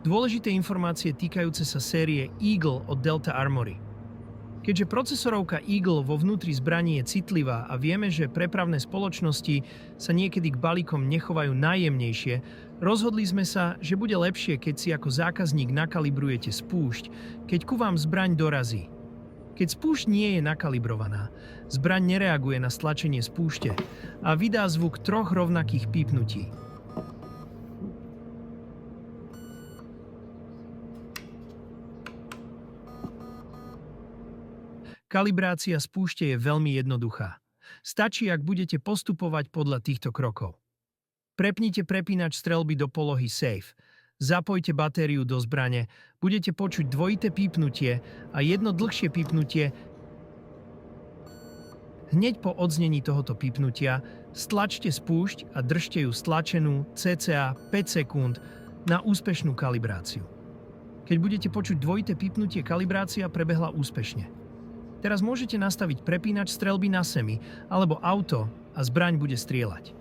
Dôležité informácie týkajúce sa série Eagle od Delta Armory. Keďže procesorovka Eagle vo vnútri zbraní je citlivá a vieme, že prepravné spoločnosti sa niekedy k balíkom nechovajú najjemnejšie, rozhodli sme sa, že bude lepšie, keď si ako zákazník nakalibrujete spúšť, keď ku vám zbraň dorazí. Keď spúšť nie je nakalibrovaná, zbraň nereaguje na stlačenie spúšte a vydá zvuk troch rovnakých pípnutí. Kalibrácia spúšte je veľmi jednoduchá. Stačí, ak budete postupovať podľa týchto krokov. Prepnite prepínač streľby do polohy Safe. Zapojte batériu do zbrane, budete počuť dvojité pípnutie a jedno dlhšie pípnutie. Hneď po odznení tohoto pípnutia stlačte spúšť a držte ju stlačenú cca 5 sekúnd na úspešnú kalibráciu. Keď budete počuť dvojité pípnutie, kalibrácia prebehla úspešne. Teraz môžete nastaviť prepínač streľby na semi alebo auto a zbraň bude strieľať.